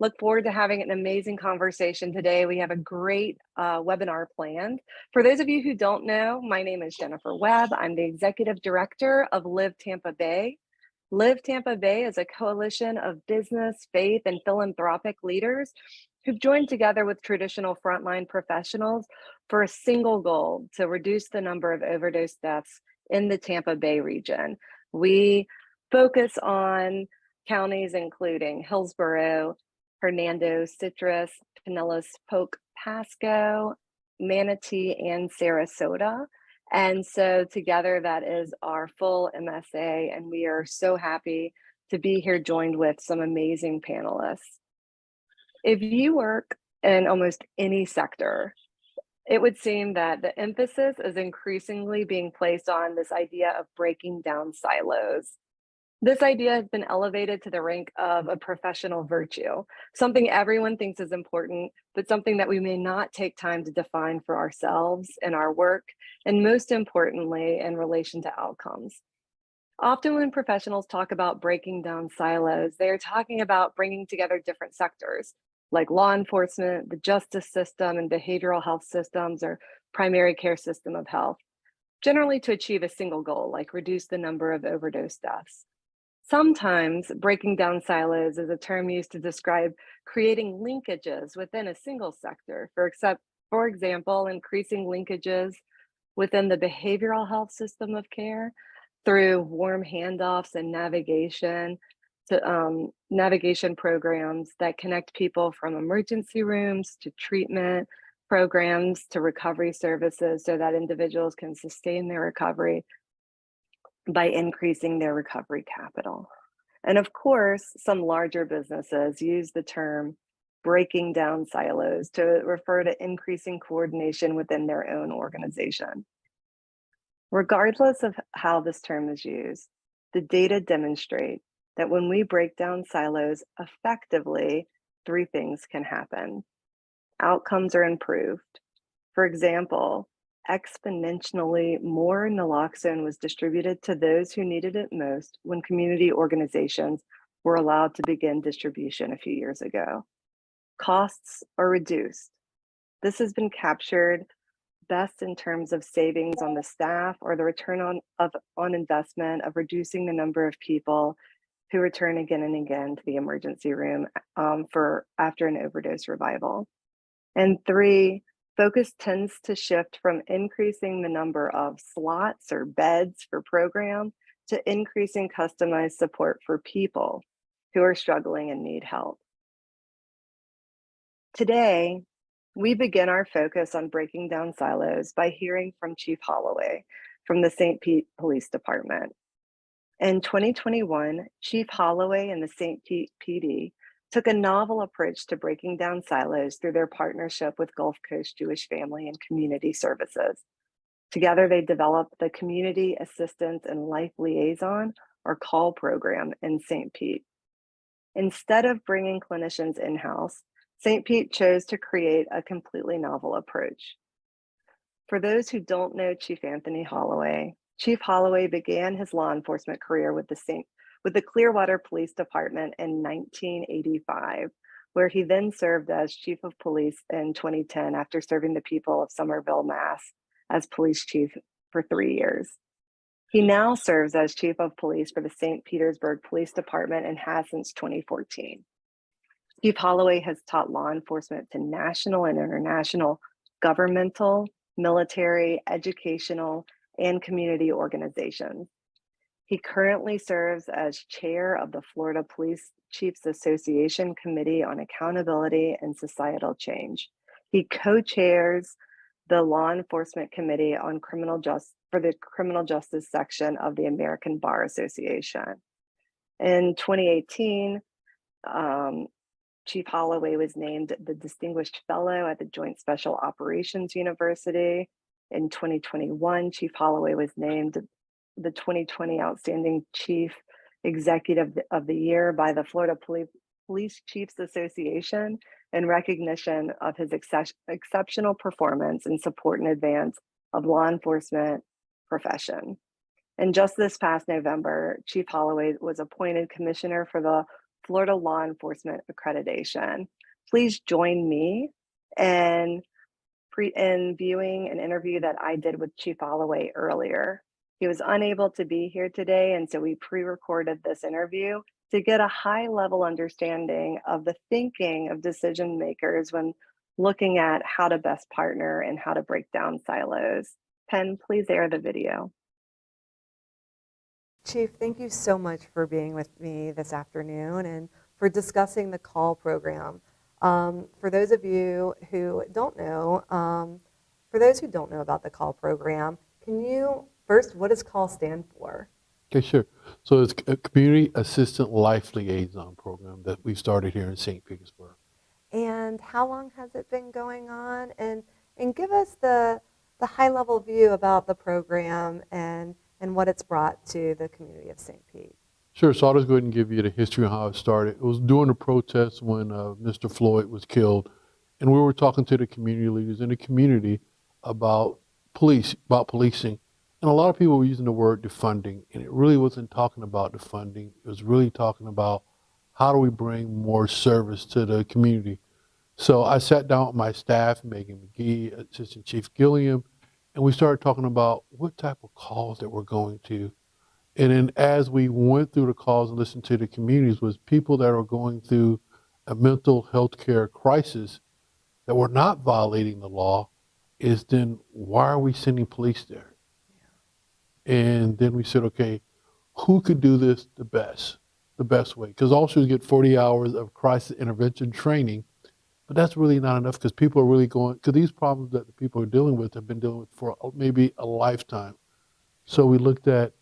Look forward to having an amazing conversation today. We have a great webinar planned. For those of you who don't know, my name is Jennifer Webb. I'm the Executive Director of Live Tampa Bay. Live Tampa Bay is a coalition of business, faith, and philanthropic leaders who've joined together with traditional frontline professionals for a single goal: to reduce the number of overdose deaths in the Tampa Bay region. We focus on counties including Hillsborough, Hernando, Citrus, Pinellas, Polk, Pasco, Manatee, and Sarasota. And so together that is our full MSA, and we are so happy to be here joined with some amazing panelists. If you work in almost any sector, it would seem that the emphasis is increasingly being placed on this idea of breaking down silos. This idea has been elevated to the rank of a professional virtue, something everyone thinks is important, but something that we may not take time to define for ourselves in our work, and most importantly, in relation to outcomes. Often when professionals talk about breaking down silos, they are talking about bringing together different sectors, like law enforcement, the justice system, and behavioral health systems, or primary care system of health, generally to achieve a single goal, like reduce the number of overdose deaths. Sometimes breaking down silos is a term used to describe creating linkages within a single sector. For example, increasing linkages within the behavioral health system of care through warm handoffs and navigation programs that connect people from emergency rooms to treatment programs to recovery services, so that individuals can sustain their recovery by increasing their recovery capital. And of course, some larger businesses use the term breaking down silos to refer to increasing coordination within their own organization. Regardless of how this term is used, the data demonstrate that when we break down silos effectively, three things can happen. Outcomes are improved. For example, exponentially more naloxone was distributed to those who needed it most when community organizations were allowed to begin distribution a few years ago. Costs are reduced. This has been captured best in terms of savings on the staff, or the return on investment of reducing the number of people who return again and again to the emergency room after an overdose revival. And three, focus tends to shift from increasing the number of slots or beds for program to increasing customized support for people who are struggling and need help. Today, we begin our focus on breaking down silos by hearing from Chief Holloway from the St. Pete Police Department. In 2021, Chief Holloway and the St. Pete PD took a novel approach to breaking down silos through their partnership with Gulf Coast Jewish Family and Community Services. Together, they developed the Community Assistance and Life Liaison, or CALL program in St. Pete. Instead of bringing clinicians in-house, St. Pete chose to create a completely novel approach. For those who don't know Chief Anthony Holloway, Chief Holloway began his law enforcement career with the Clearwater Police Department in 1985, where he then served as Chief of Police in 2010 after serving the people of Somerville, Mass. As police chief for 3 years. He now serves as Chief of Police for the St. Petersburg Police Department and has since 2014. Chief Holloway has taught law enforcement to national and international governmental, military, educational, and community organizations. He currently serves as chair of the Florida Police Chiefs Association Committee on Accountability and Societal Change. He co-chairs the Law Enforcement Committee on for the Criminal Justice section of the American Bar Association. In 2018, Chief Holloway was named the Distinguished Fellow at the Joint Special Operations University. In 2021, Chief Holloway was named the 2020 Outstanding Chief Executive of the Year by the Florida Police Chiefs Association in recognition of his exceptional performance in support and advance of law enforcement profession. And just this past November, Chief Holloway was appointed Commissioner for the Florida Law Enforcement Accreditation. Please join me in viewing an interview that I did with Chief Holloway earlier. He was unable to be here today, and so we pre-recorded this interview to get a high-level understanding of the thinking of decision makers when looking at how to best partner and how to break down silos. Penn, please air the video. Chief, thank you so much for being with me this afternoon and for discussing the CALL program. For those of you who don't know, about the CALL program, can you first, what does CALL stand for? Okay, sure. So it's a Community Assistant Life Liaison program that we started here in St. Petersburg. And how long has it been going on? And give us the high-level view about the program and what it's brought to the community of St. Pete. Sure, so I'll just go ahead and give you the history of how it started. It was during the protests when Mr. Floyd was killed, and we were talking to the community leaders in the community about policing. And a lot of people were using the word defunding, and it really wasn't talking about defunding. It was really talking about how do we bring more service to the community. So I sat down with my staff, Megan McGee, Assistant Chief Gilliam, and we started talking about what type of calls that we're going to. And then as we went through the calls and listened to the communities, was people that are going through a mental health care crisis that were not violating the law, is then why are we sending police there? Yeah. And then we said, okay, who could do this the best way? Because officers get 40 hours of crisis intervention training, but that's really not enough because people are really going, because these problems that the people are dealing with have been dealing with for maybe a lifetime. So we looked at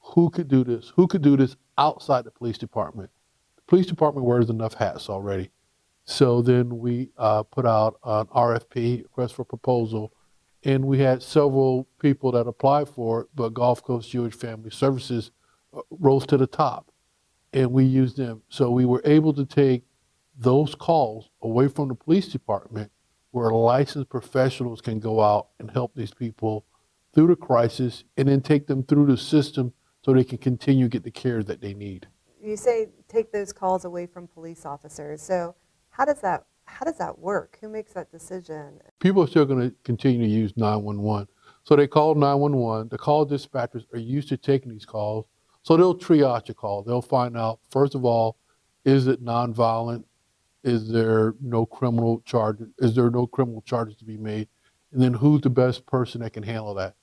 who could do this outside the police department. The police department wears enough hats already. So then we put out an RFP, request for proposal, and we had several people that applied for it, but Gulf Coast Jewish Family Services rose to the top, and we used them. So we were able to take those calls away from the police department where licensed professionals can go out and help these people through the crisis and then take them through the system so they can continue to get the care that they need. You say take those calls away from police officers. So how does that work? Who makes that decision? People are still going to continue to use 911. So they call 911. The call dispatchers are used to taking these calls. So they'll triage a call. They'll find out, first of all, is it nonviolent? Is there no criminal charges? Is there no criminal charges to be made? And then who's the best person that can handle that?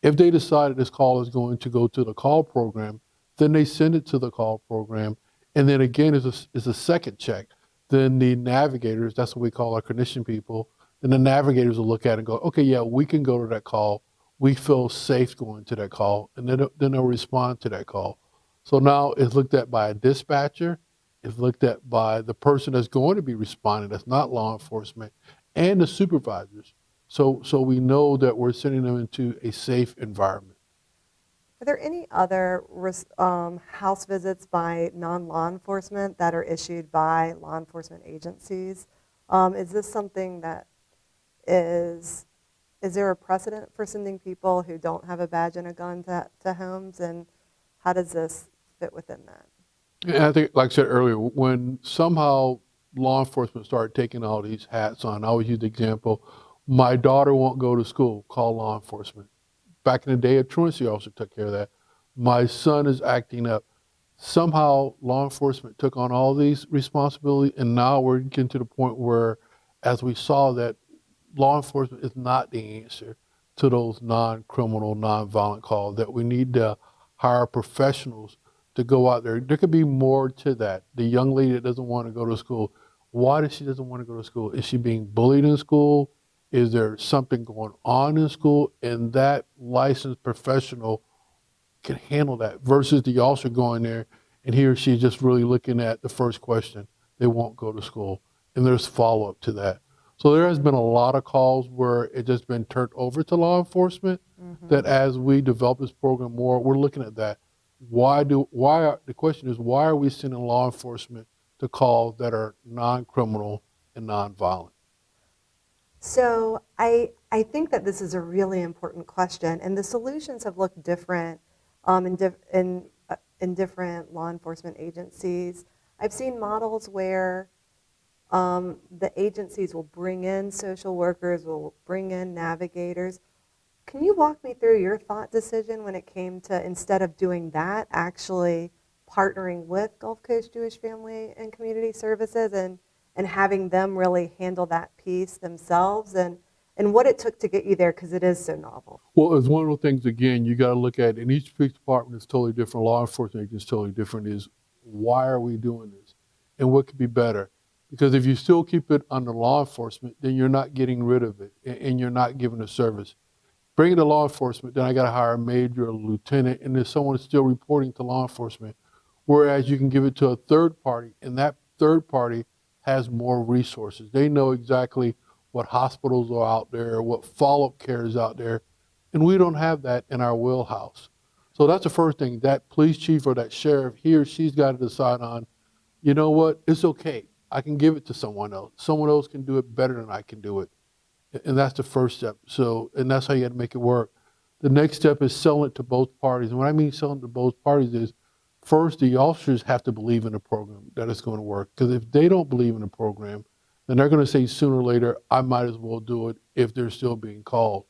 If they decide this call is going to go to the call program, then they send it to the call program. And then again, is a second check. Then the navigators, that's what we call our clinician people, then the navigators will look at it and go, okay, yeah, we can go to that call. We feel safe going to that call. And then they'll respond to that call. So now it's looked at by a dispatcher. It's looked at by the person that's going to be responding, that's not law enforcement, and the supervisors. So we know that we're sending them into a safe environment. Are there any other house visits by non-law enforcement that are issued by law enforcement agencies? Is this something that is there a precedent for sending people who don't have a badge and a gun to homes, and how does this fit within that? And I think, like I said earlier, when somehow law enforcement started taking all these hats on, I always use the example, my daughter won't go to school, call law enforcement. Back in the day, a truancy officer took care of that. My son is acting up. Somehow law enforcement took on all these responsibilities, and now we're getting to the point where, as we saw, that law enforcement is not the answer to those non-criminal, non-violent calls, that we need to hire professionals to go out there. There could be more to that. The young lady that doesn't want to go to school, why does she doesn't want to go to school? Is she being bullied in school? Is there something going on in school? And that licensed professional can handle that versus the officer going there and he or she just really looking at the first question. They won't go to school. And there's follow-up to that. So there has been a lot of calls where it just been turned over to law enforcement, that as we develop this program more, we're looking at that. The question is, why are we sending law enforcement to calls that are non-criminal and non-violent? So I think that this is a really important question, and the solutions have looked different in different law enforcement agencies. I've seen models where the agencies will bring in social workers, will bring in navigators. Can you walk me through your thought decision when it came to, instead of doing that, actually partnering with Gulf Coast Jewish Family and Community Services and having them really handle that piece themselves, and what it took to get you there, because it is so novel? Well, it's one of the things, again, you got to look at, and each police department is totally different, law enforcement agency is totally different, is why are we doing this? And what could be better? Because if you still keep it under law enforcement, then you're not getting rid of it, and you're not giving a service. Bring it to law enforcement, then I got to hire a major, a lieutenant, and there's someone still reporting to law enforcement. Whereas you can give it to a third party, and that third party has more resources. They know exactly what hospitals are out there, what follow-up care is out there, and we don't have that in our wheelhouse. So that's the first thing. That police chief or that sheriff, he or she's got to decide on, you know what, it's okay. I can give it to someone else. Someone else can do it better than I can do it. And that's the first step. So, and that's how you got to make it work. The next step is selling it to both parties. And what I mean selling to both parties is, first, the officers have to believe in the program, that it's going to work. Because if they don't believe in the program, then they're going to say sooner or later, I might as well do it if they're still being called.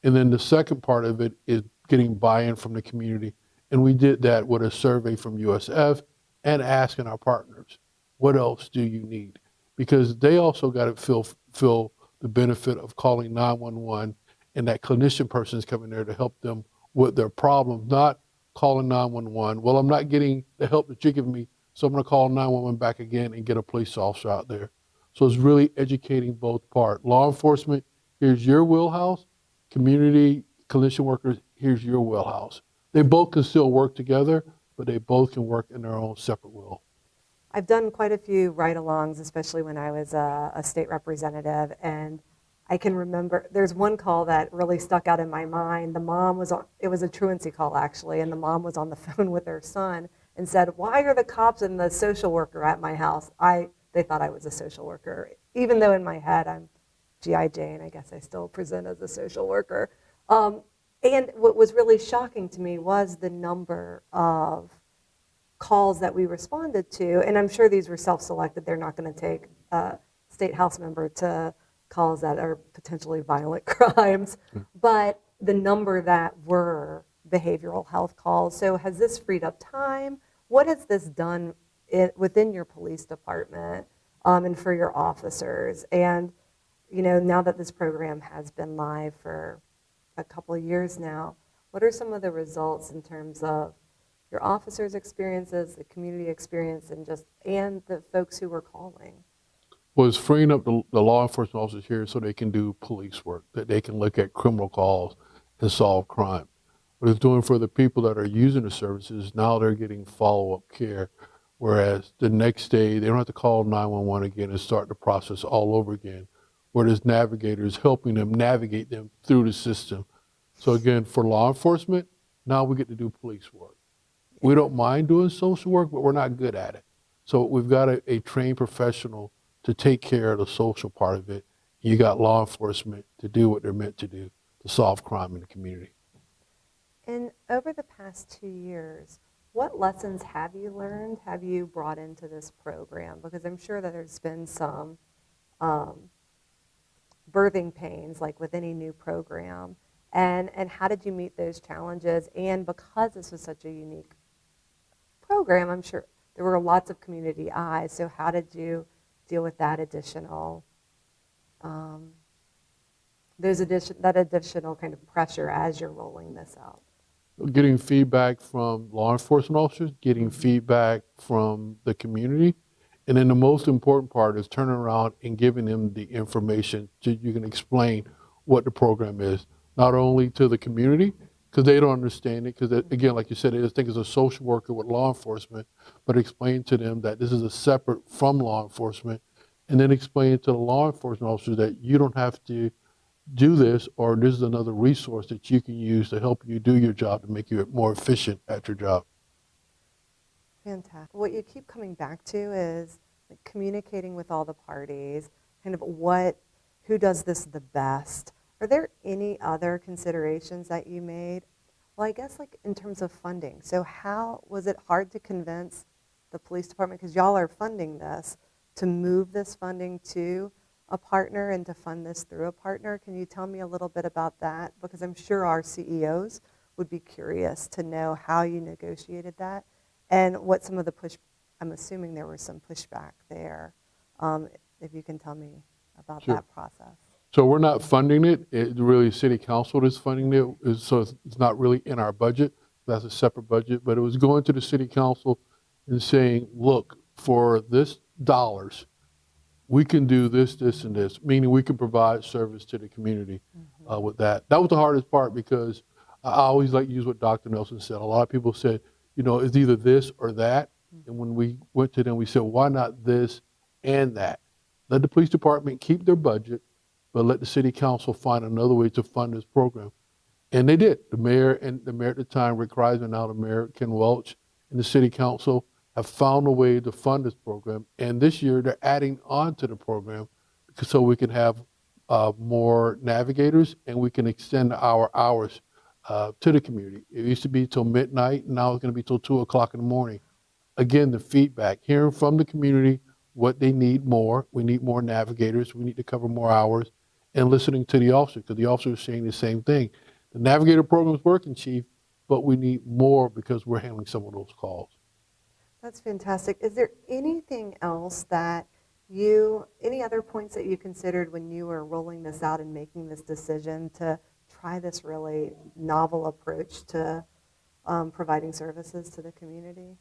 And then the second part of it is getting buy-in from the community. And we did that with a survey from USF and asking our partners, what else do you need? Because they also got to feel the benefit of calling 911 and that clinician person is coming there to help them with their problems, not calling 911. Well, I'm not getting the help that you're giving me, so I'm going to call 911 back again and get a police officer out there. So it's really educating both parts. Law enforcement, here's your wheelhouse. Community clinician workers, here's your wheelhouse. They both can still work together, but they both can work in their own separate will. I've done quite a few ride-alongs, especially when I was a state representative, and I can remember there's one call that really stuck out in my mind. The mom was on, it was a truancy call actually, and the mom was on the phone with her son and said, why are the cops and the social worker at my house? They thought I was a social worker, even though in my head I'm G.I. Jane. I guess I still present as a social worker. And what was really shocking to me was the number of calls that we responded to, and I'm sure these were self-selected. They're not going to take a state house member to calls that are potentially violent crimes, but the number that were behavioral health calls. So has this freed up time? What has this done within your police department and for your officers? And you know, now that this program has been live for a couple of years now, what are some of the results in terms of your officers' experiences, the community experience, and the folks who were calling? Well, it's freeing up the law enforcement officers here so they can do police work, that they can look at criminal calls and solve crime. What it's doing for the people that are using the services, now they're getting follow-up care, whereas the next day they don't have to call 911 again and start the process all over again, where there's navigators helping them navigate them through the system. So again, for law enforcement, now we get to do police work. We don't mind doing social work, but we're not good at it. So we've got a trained professional to take care of the social part of it. You got law enforcement to do what they're meant to do, to solve crime in the community. And over the past 2 years, what lessons have you learned, have you brought into this program? Because I'm sure that there's been some birthing pains, like with any new program. And how did you meet those challenges? And because this was such a unique program, I'm sure there were lots of community eyes. So how did you deal with that additional kind of pressure as you're rolling this out? Getting feedback from law enforcement officers, getting feedback from the community, and then the most important part is turning around and giving them the information so you can explain what the program is, not only to the community, because they don't understand it, because again, like you said, they just think it's a social worker with law enforcement, but explain to them that this is a separate from law enforcement, and then explain to the law enforcement officers that you don't have to do this, or this is another resource that you can use to help you do your job, to make you more efficient at your job. Fantastic. What you keep coming back to is like communicating with all the parties, kind of who does this the best. Are there any other considerations that you made? Well, I guess like in terms of funding. So how was it hard to convince the police department, because y'all are funding this, to move this funding to a partner and to fund this through a partner. Can you tell me a little bit about that? Because I'm sure our CEOs would be curious to know how you negotiated that and what some of the I'm assuming there was some pushback there. If you can tell me about Sure. that process. So we're not funding it. It really city council is funding it. So it's not really in our budget. That's a separate budget. But it was going to the city council and saying, look, for this dollars, we can do this, this, and this, meaning we can provide service to the community with that. That was the hardest part because I always like to use what Dr. Nelson said. A lot of people said, you know, it's either this or that. And when we went to them, we said, why not this and that? Let the police department keep their budget, but let the city council find another way to fund this program. And they did. The mayor at the time, Rick Reisman, now the mayor, Ken Welch, and the city council have found a way to fund this program. And this year they're adding on to the program so we can have more navigators and we can extend our hours to the community. It used to be till midnight, and now it's going to be till 2 o'clock in the morning. Again, the feedback, hearing from the community what they need more. We need more navigators. We need to cover more hours, and listening to the officer, because the officer is saying the same thing. The navigator program is working, Chief, but we need more because we're handling some of those calls. That's fantastic. Is there anything else that any other points that you considered when you were rolling this out and making this decision to try this really novel approach to providing services to the community?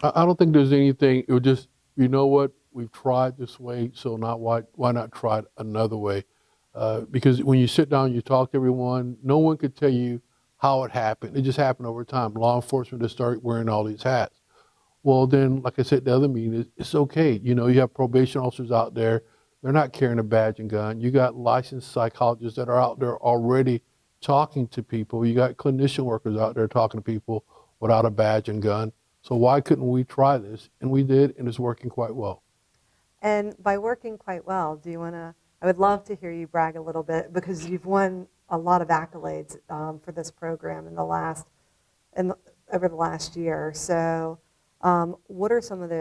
I don't think there's anything. It was just, you know what, we've tried this way, so why not try it another way? Because when you sit down, you talk to everyone, no one could tell you how it happened. It just happened over time. Law enforcement just started wearing all these hats. Well, then, like I said, the other meeting, it's okay. You know, you have probation officers out there. They're not carrying a badge and gun. You got licensed psychologists that are out there already talking to people. You got clinician workers out there talking to people without a badge and gun. So why couldn't we try this? And we did, and it's working quite well. And by working quite well, I would love to hear you brag a little bit, because you've won a lot of accolades for this program over the last year. So what are some of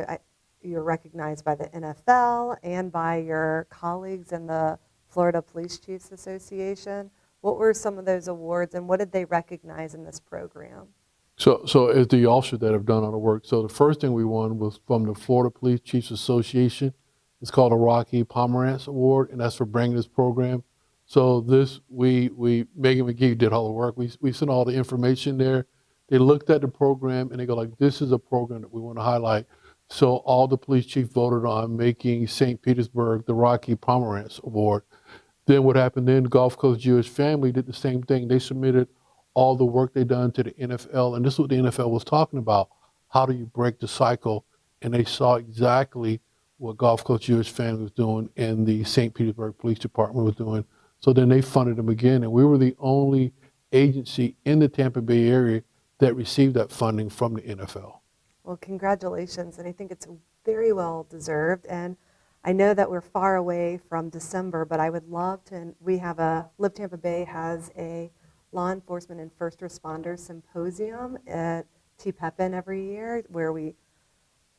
you're recognized by the NFL and by your colleagues in the Florida Police Chiefs Association. What were some of those awards, and what did they recognize in this program? So it's the officers that have done all the work. So the first thing we won was from the Florida Police Chiefs Association. It's called a Rocky Pomerantz Award, and that's for bringing this program. So Megan McGee did all the work. We sent all the information there. They looked at the program and they go like, this is a program that we want to highlight. So all the police chiefs voted on making St. Petersburg the Rocky Pomerantz Award. Then what happened then, Gulf Coast Jewish Family did the same thing. They submitted all the work they done to the NFL, and this is what the NFL was talking about. How do you break the cycle? And they saw exactly what Gulf Coast Jewish Family was doing and the St. Petersburg Police Department was doing. So then they funded them again, and we were the only agency in the Tampa Bay area that received that funding from the NFL. Well, congratulations, and I think it's very well deserved. And I know that we're far away from December, but I would love to, Live Tampa Bay has a law enforcement and first responders symposium at TPEPN every year, where we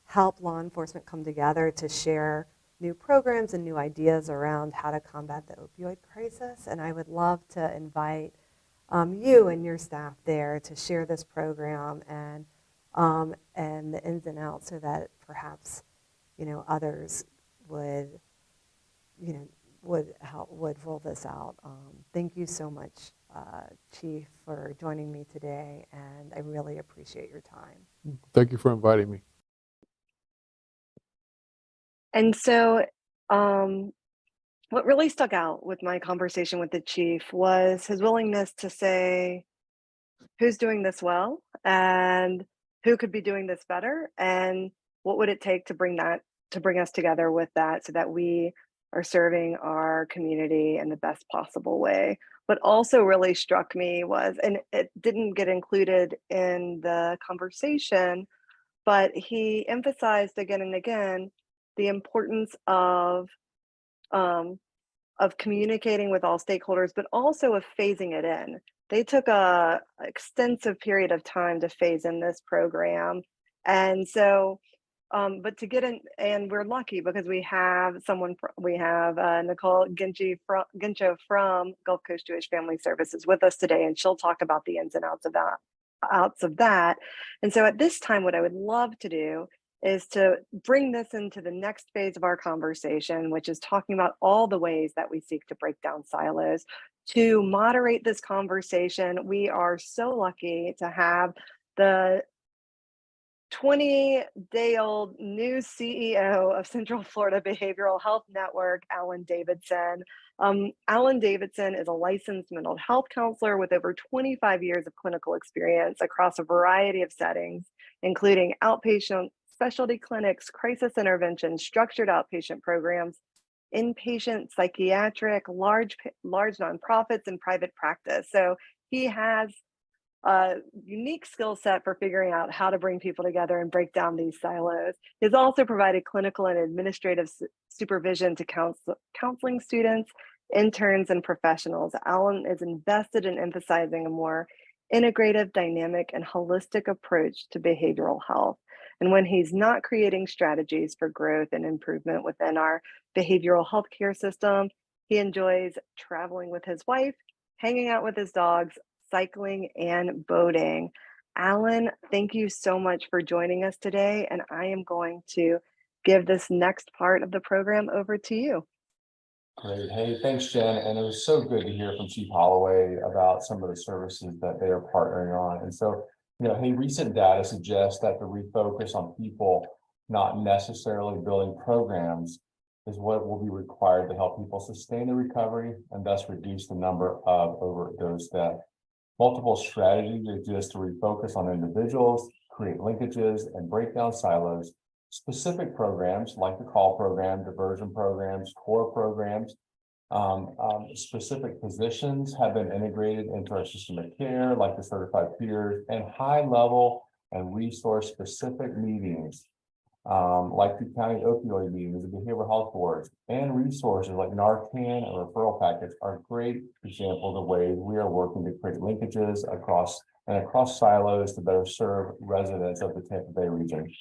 help law enforcement come together to share new programs and new ideas around how to combat the opioid crisis. And I would love to invite you and your staff there to share this program and the ins and outs, so that perhaps others would roll this out. Thank you so much, Chief, for joining me today, and I really appreciate your time. Thank you for inviting me. And so what really stuck out with my conversation with the chief was his willingness to say, who's doing this well and who could be doing this better, and what would it take to bring us together with that, so that we are serving our community in the best possible way. What also really struck me was, and it didn't get included in the conversation, but he emphasized again and again the importance of communicating with all stakeholders, but also of phasing it in. They took a extensive period of time to phase in this program. And so But to get in, and we're lucky because we have Nicole Gincho from Gulf Coast Jewish Family Services with us today, and she'll talk about the ins and outs of that. And so at this time, what I would love to do is to bring this into the next phase of our conversation, which is talking about all the ways that we seek to break down silos. To moderate this conversation, we are so lucky to have the 20-day-old new CEO of Central Florida Behavioral Health Network, Alan Davidson. Alan Davidson is a licensed mental health counselor with over 25 years of clinical experience across a variety of settings, including outpatient, specialty clinics, crisis intervention, structured outpatient programs, inpatient, psychiatric, large nonprofits, and private practice. So he has a unique skill set for figuring out how to bring people together and break down these silos. He's also provided clinical and administrative supervision to counseling students, interns, and professionals. Alan is invested in emphasizing a more integrative, dynamic, and holistic approach to behavioral health. And when he's not creating strategies for growth and improvement within our behavioral health care system, he enjoys traveling with his wife, hanging out with his dogs, cycling, and boating. Alan, thank you so much for joining us today, and I am going to give this next part of the program over to you. Great. Hey, thanks, Jen. And it was so good to hear from Chief Holloway about some of the services that they are partnering on. And so, hey, recent data suggests that the refocus on people, not necessarily building programs, is what will be required to help people sustain the recovery and thus reduce the number of overdose deaths. Multiple strategies exist to refocus on individuals, create linkages, and break down silos. Specific programs like the CALL program, diversion programs, core programs, specific positions have been integrated into our system of care, like the certified peers, and high level and resource specific meetings, like the county opioid meetings, the behavioral health boards, and resources like Narcan and referral packets are great examples of ways we are working to create linkages across silos to better serve residents of the Tampa Bay region.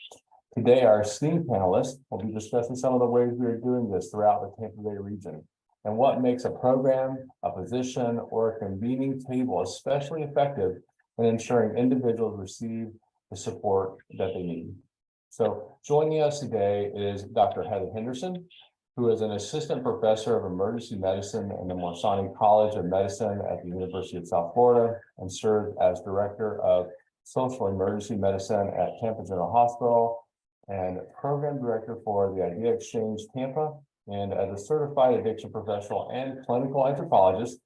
Today, our esteemed panelists will be discussing some of the ways we are doing this throughout the Tampa Bay region and what makes a program, a position, or a convening table especially effective in ensuring individuals receive the support that they need. So joining us today is Dr. Heather Henderson, who is an assistant professor of emergency medicine in the Morsani College of Medicine at the University of South Florida and served as director of social emergency medicine at Tampa General Hospital and program director for the Idea Exchange Tampa. And as a certified addiction professional and clinical anthropologist,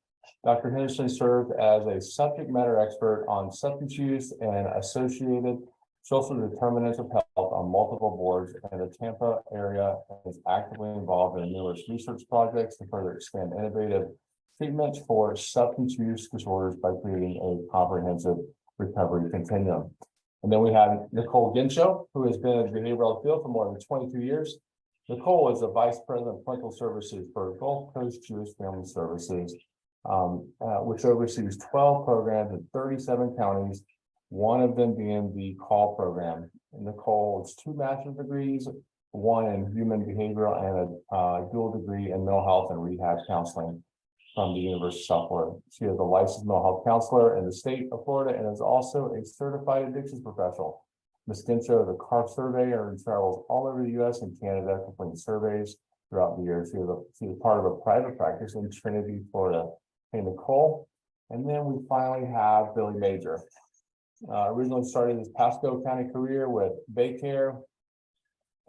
Dr. Henderson served as a subject matter expert on substance use and associated social determinants of health on multiple boards in the Tampa area and is actively involved in numerous research projects to further expand innovative treatments for substance use disorders by creating a comprehensive recovery continuum. And then we have Nicole Gincho, who has been in the behavioral health field for more than 22 years. Nicole is the Vice President of Clinical Services for Gulf Coast Jewish Family Services, which oversees 12 programs in 37 counties, one of them being the CALL program. And Nicole has 2 master's degrees, one in human behavioral and a dual degree in mental health and rehab counseling from the University of South Florida. She is a licensed mental health counselor in the state of Florida and is also a certified addictions professional. Ms. Gincho is a CARF surveyor and travels all over the U.S. and Canada completing surveys throughout the year. She is part of a private practice in Trinity, Florida. Hey, Nicole. And then we finally have Billy Major. Originally started his Pasco County career with Baycare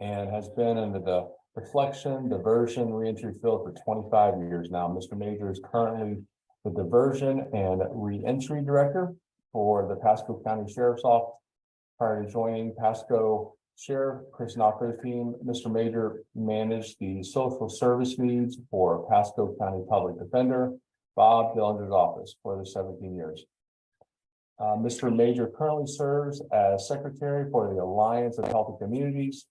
and has been in the reflection, diversion, reentry field for 25 years now. Mr. Major is currently the diversion and reentry director for the Pasco County Sheriff's Office. Prior to joining Pasco Sheriff Chris Knocker's team, Mr. Major managed the social service needs for Pasco County Public Defender Bob Dillinger's office for the 17 years. Mr. Major currently serves as secretary for the Alliance of Healthy Communities,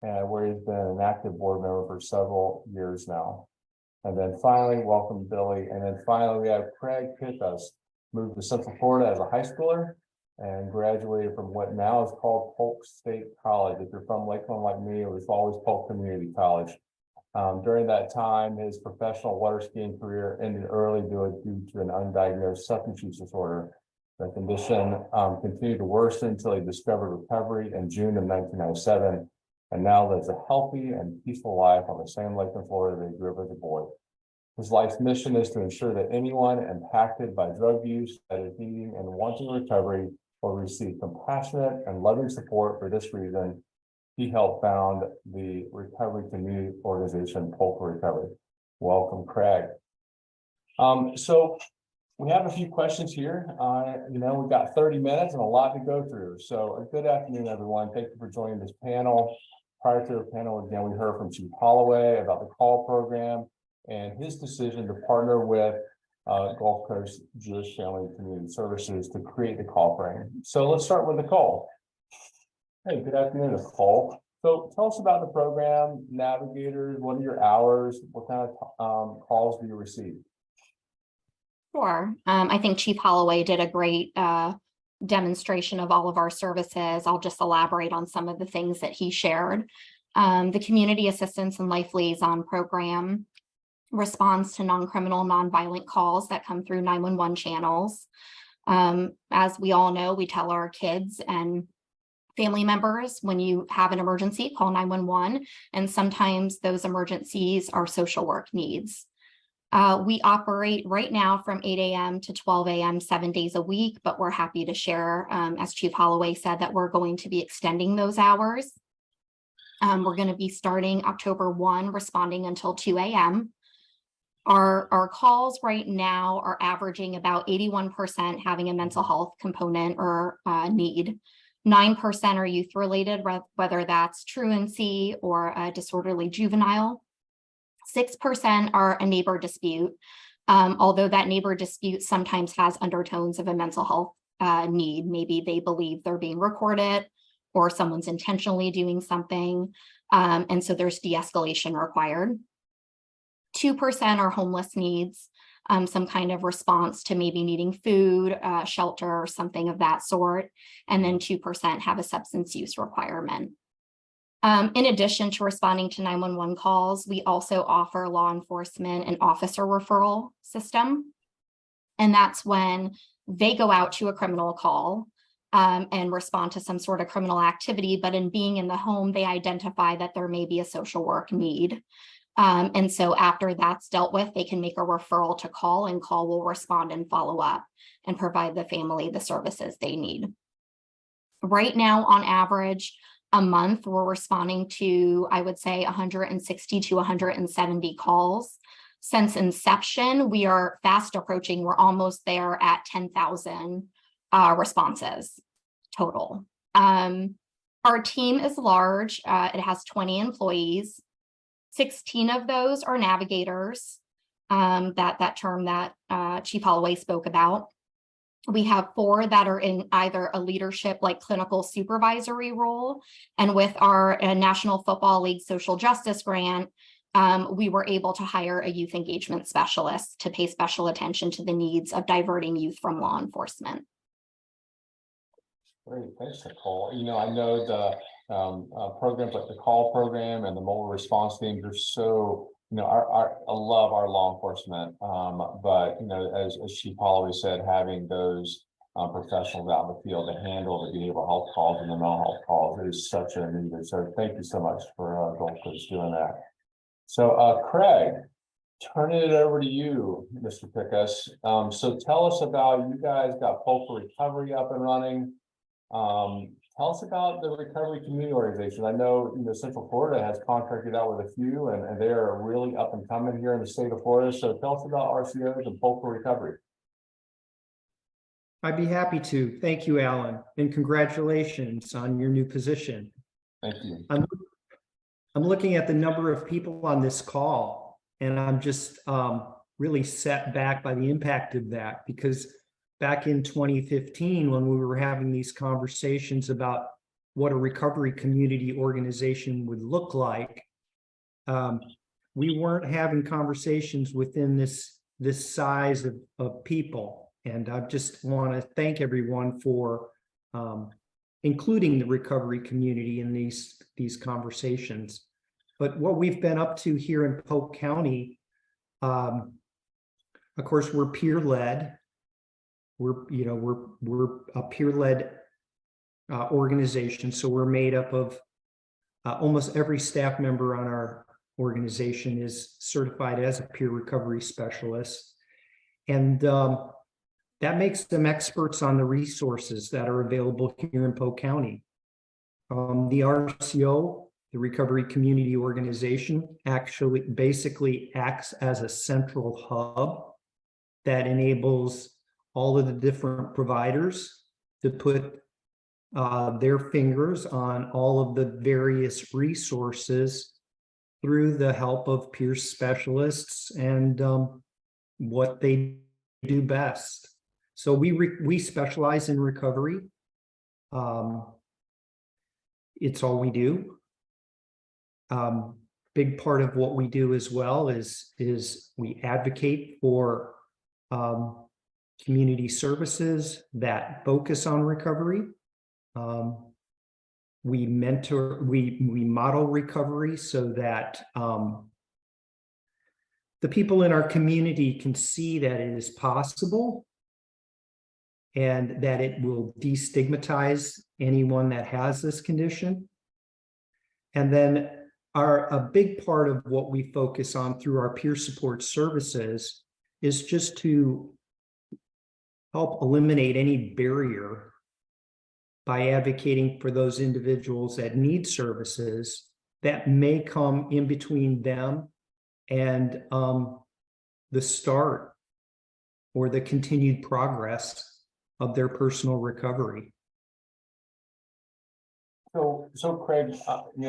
where he's been an active board member for several years now. And then finally, welcome Billy. And then finally, we have Craig Pithas, moved to Central Florida as a high schooler and graduated from what now is called Polk State College. If you're from Lakeland like me, it was always Polk Community College. During that time, his professional water skiing career ended early due to an undiagnosed substance use disorder. The condition continued to worsen until he discovered recovery in June of 1997, and now lives a healthy and peaceful life on the same lake in Florida that he grew up as a boy. His life's mission is to ensure that anyone impacted by drug use that is needing and wanting recovery will receive compassionate and loving support. For this reason, he helped found the recovery community organization, Polk Recovery. Welcome, Craig. So we have a few questions here. We've got 30 minutes and a lot to go through. So good afternoon, everyone. Thank you for joining this panel. Prior to the panel, again, we heard from Chief Holloway about the CALL program and his decision to partner with Gulf Coast Jewish Family and Community Services to create the CALL program. So let's start with Nicole. Hey, good afternoon, Nicole. So tell us about the program, navigators, what are your hours, what kind of calls do you receive? Sure. I think Chief Holloway did a great demonstration of all of our services. I'll just elaborate on some of the things that he shared. The Community Assistance and Life Liaison program responds to non-criminal, non-violent calls that come through 911 channels. As we all know, we tell our kids and family members, when you have an emergency, call 911, and sometimes those emergencies are social work needs. We operate right now from 8 a.m. to 12 a.m. 7 days a week, but we're happy to share, as Chief Holloway said, that we're going to be extending those hours. We're going to be starting October 1, responding until 2 a.m. Our calls right now are averaging about 81% having a mental health component or need. 9% are youth related, whether that's truancy or a disorderly juvenile. 6% are a neighbor dispute, although that neighbor dispute sometimes has undertones of a mental health need. Maybe they believe they're being recorded or someone's intentionally doing something, and so there's de-escalation required. 2% are homeless needs, some kind of response to maybe needing food, shelter, or something of that sort. And then 2% have a substance use requirement. In addition to responding to 911 calls, we also offer law enforcement an officer referral system. And that's when they go out to a criminal call and respond to some sort of criminal activity, but in being in the home, they identify that there may be a social work need. And so after that's dealt with, they can make a referral to CALL, and CALL will respond and follow up and provide the family the services they need. Right now, on average, a month, we're responding to, I would say, 160 to 170 calls. Since inception, we are fast approaching, we're almost there at 10,000 responses total. Our team is large. It has 20 employees. 16 of those are navigators, that term that Chief Holloway spoke about. We have 4 that are in either a leadership, like clinical supervisory role, and with our National Football League social justice grant, we were able to hire a youth engagement specialist to pay special attention to the needs of diverting youth from law enforcement. Great, thanks, Nicole. I know the programs like the CALL program and the mobile response teams are so, I love our law enforcement, but as Chief Holloway said, having those professionals out in the field to handle the behavioral health calls and the mental health calls is such a need. So thank you so much for Gulf Coast doing that. So Craig, turning it over to you, Mr. Pickus. So tell us about, you guys got Polk Recovery up and running. Tell us about the recovery community organization. I know Central Florida has contracted out with a few, and they are really up and coming here in the state of Florida. So tell us about RCOs and Polk Recovery. I'd be happy to. Thank you, Alan, and congratulations on your new position. Thank you. I'm looking at the number of people on this call, and I'm just really set back by the impact of that, because back in 2015, when we were having these conversations about what a recovery community organization would look like, we weren't having conversations within this size of people. And I just want to thank everyone for including the recovery community in these conversations. But what we've been up to here in Polk County, of course, we're peer-led. We're a peer-led organization, so we're made up of almost every staff member on our organization is certified as a peer recovery specialist, and that makes them experts on the resources that are available here in Polk County. The RCO, the Recovery Community Organization, actually basically acts as a central hub that enables all of the different providers to put their fingers on all of the various resources through the help of peer specialists and what they do best. So we specialize in recovery. It's all we do. Big part of what we do as well is we advocate for community services that focus on recovery. We mentor, we model recovery so that the people in our community can see that it is possible and that it will destigmatize anyone that has this condition. And then a big part of what we focus on through our peer support services is just to help eliminate any barrier by advocating for those individuals that need services that may come in between them and the start or the continued progress of their personal recovery. So Craig,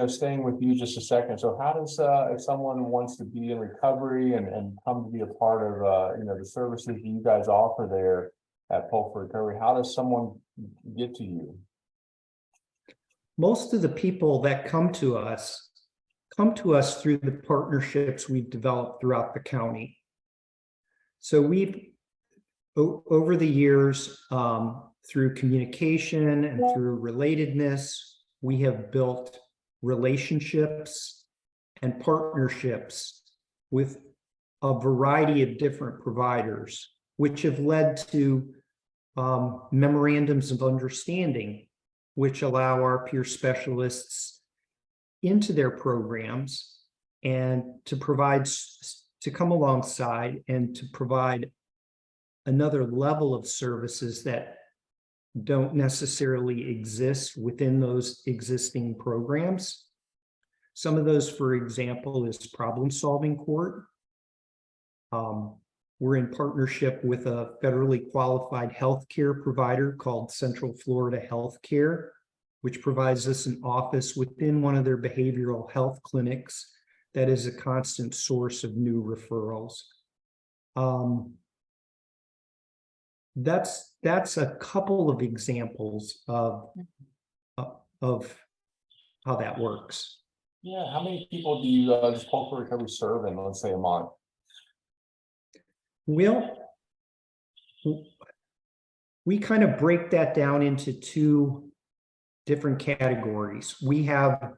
staying with you just a second. So how does, if someone wants to be in recovery and come to be a part of, the services you guys offer there at Polk for Recovery, how does someone get to you? Most of the people that come to us through the partnerships we've developed throughout the county. So we've, over the years, through communication and through relatedness, we have built relationships and partnerships with a variety of different providers, which have led to memorandums of understanding, which allow our peer specialists into their programs and to come alongside and to provide another level of services that don't necessarily exist within those existing programs. Some of those, for example, is problem-solving court. We're in partnership with a federally qualified healthcare provider called Central Florida Healthcare, which provides us an office within one of their behavioral health clinics that is a constant source of new referrals. That's a couple of examples of how that works. Yeah, how many people do you does Polk for Recovery serve in, let's say, a month? Well, we kind of break that down into two different categories. We have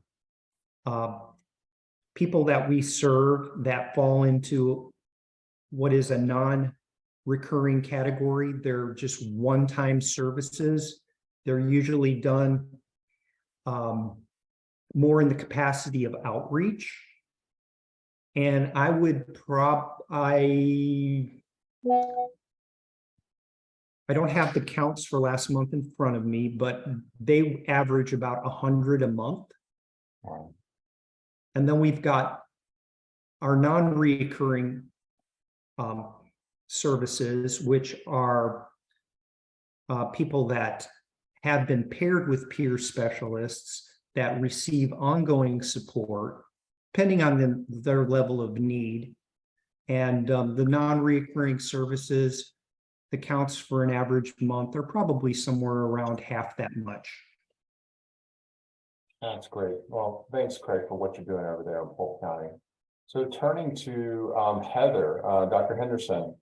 people that we serve that fall into what is a non-recurring category. They're just one-time services. They're usually done more in the capacity of outreach. And I would I don't have the counts for last month in front of me, but they average about 100 a month. Wow. And then we've got our non-recurring services, which are people that have been paired with peer specialists that receive ongoing support, depending on their level of need. And the non-recurring services, the counts for an average month are probably somewhere around half that much. That's great. Well, thanks, Craig, for what you're doing over there in Polk County. So turning to Heather, Dr. Henderson,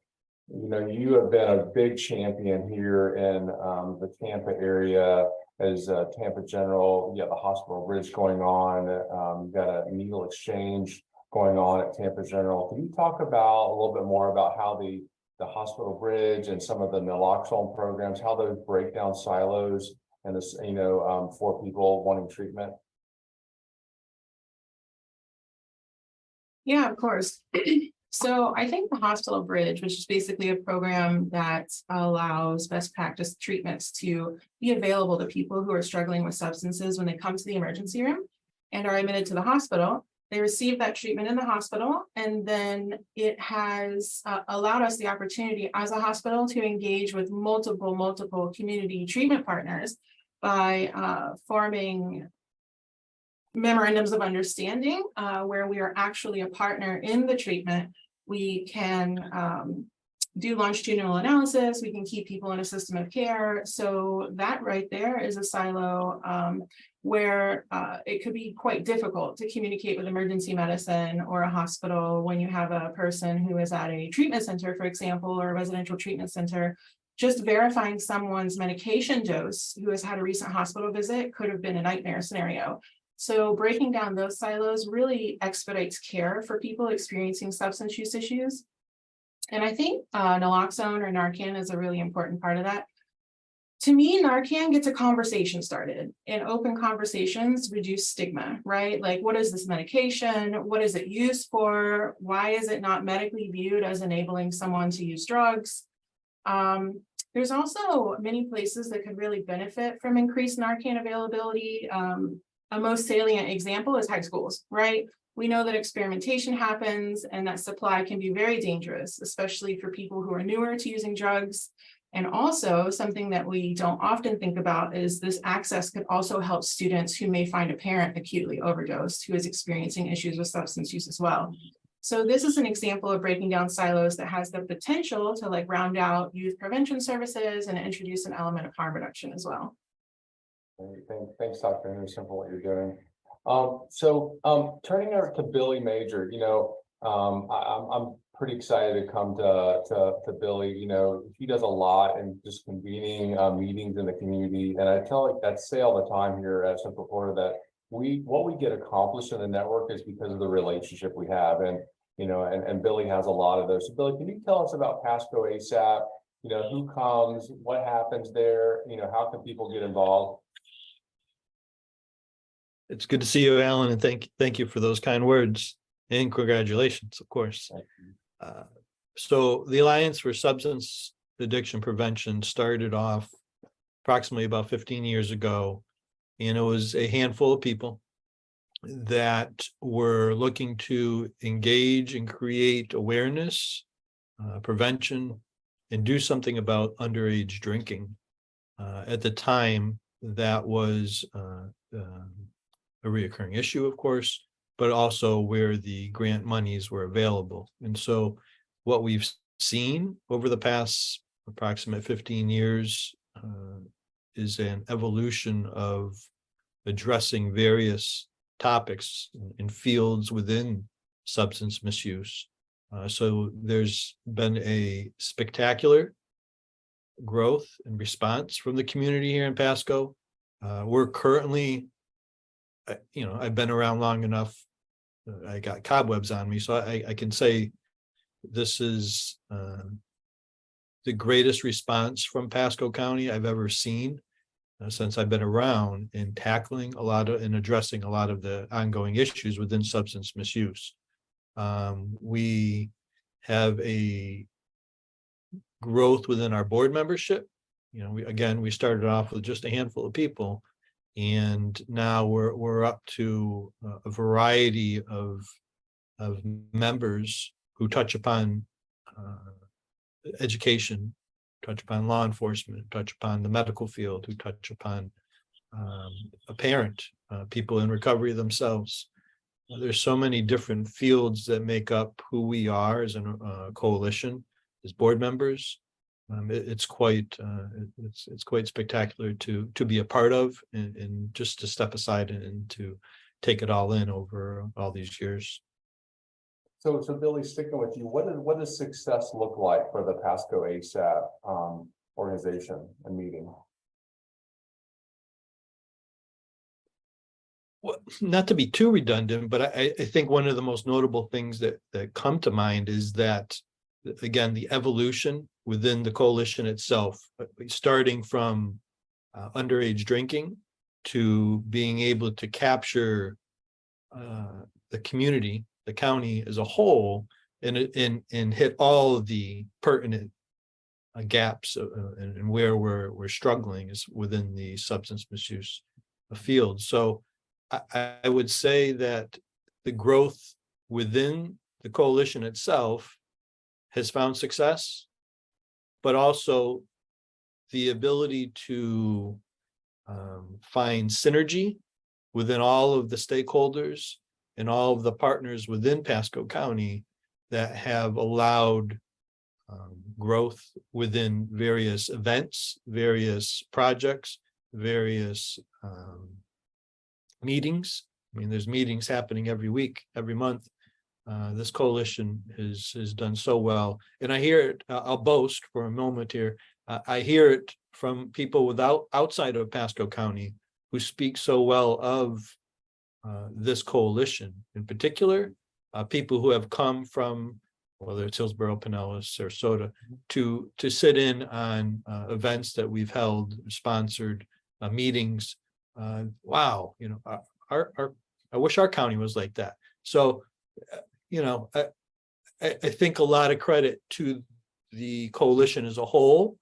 you know, you have been a big champion here in the Tampa area as Tampa General. You got the hospital bridge going on. You've got a needle exchange going on at Tampa General. Can you talk about a little bit more about how the hospital bridge and some of the naloxone programs, how those break down silos and this, you know, for people wanting treatment? Yeah, of course. So I think the hospital bridge, which is basically a program that allows best practice treatments to be available to people who are struggling with substances when they come to the emergency room and are admitted to the hospital. They receive that treatment in the hospital, and then it has allowed us the opportunity as a hospital to engage with multiple community treatment partners by forming memorandums of understanding where we are actually a partner in the treatment. We can do longitudinal analysis, we can keep people in a system of care. So that right there is a silo where it could be quite difficult to communicate with emergency medicine or a hospital when you have a person who is at a treatment center, for example, or a residential treatment center. Just verifying someone's medication dose who has had a recent hospital visit could have been a nightmare scenario. So breaking down those silos really expedites care for people experiencing substance use issues. And I think naloxone or Narcan is a really important part of that. To me, Narcan gets a conversation started, and open conversations reduce stigma, right? Like, what is this medication? What is it used for? Why is it not medically viewed as enabling someone to use drugs? There's also many places that could really benefit from increased Narcan availability. A most salient example is high schools, right? We know that experimentation happens and that supply can be very dangerous, especially for people who are newer to using drugs. And also something that we don't often think about is this access could also help students who may find a parent acutely overdosed who is experiencing issues with substance use as well. So this is an example of breaking down silos that has the potential to like round out youth prevention services and introduce an element of harm reduction as well. Thanks, Dr. Anderson, for what you're doing. Turning over to Billy Major, you know, I'm pretty excited to come to Billy. You know, he does a lot in just convening meetings in the community, and I say all the time here at Central Florida that what we get accomplished in the network is because of the relationship we have, and you know, and Billy has a lot of those. So Billy, can you tell us about Pasco ASAP? You know, who comes, what happens there? You know, how can people get involved? It's good to see you, Alan, and thank you for those kind words, and congratulations, of course. So the Alliance for Substance Addiction Prevention started off approximately about 15 years ago, and it was a handful of people that were looking to engage and create awareness, prevention, and do something about underage drinking. At the time, that was a reoccurring issue, of course, but also where the grant monies were available. And so what we've seen over the past approximate 15 years is an evolution of addressing various topics in fields within substance misuse. So there's been a spectacular growth and response from the community here in Pasco. We're currently, you know, I've been around long enough. I got cobwebs on me, so I can say this is the greatest response from Pasco County I've ever seen since I've been around in tackling a lot of and addressing a lot of the ongoing issues within substance misuse. We have a growth within our board membership. You know, we started off with just a handful of people, and now we're up to a variety of members who touch upon education, touch upon law enforcement, touch upon the medical field, who touch upon a parent, people in recovery themselves. There's so many different fields that make up who we are as a coalition, as board members. It's quite spectacular to be a part of, and just to step aside and to take it all in over all these years. So Billy, sticking with you, what does success look like for the Pasco ASAP organization and meeting? Well, not to be too redundant, but I think one of the most notable things that come to mind is that, again, the evolution within the coalition itself, starting from underage drinking to being able to capture the community, the county as a whole, and hit all of the pertinent gaps and where we're struggling is within the substance misuse field. So I would say that the growth within the coalition itself has found success, but also the ability to find synergy within all of the stakeholders and all of the partners within Pasco County that have allowed growth within various events, various projects, various meetings. I mean, there's meetings happening every week, every month. This coalition has done so well. And I hear it, I'll boast for a moment here. I hear it from people outside of Pasco County who speak so well of this coalition. In particular, people who have come from, whether it's Hillsborough, Pinellas, Sarasota, to sit in on events that we've held, sponsored meetings. Wow, you know, I wish our county was like that. So, you know, I think a lot of credit to the coalition as a whole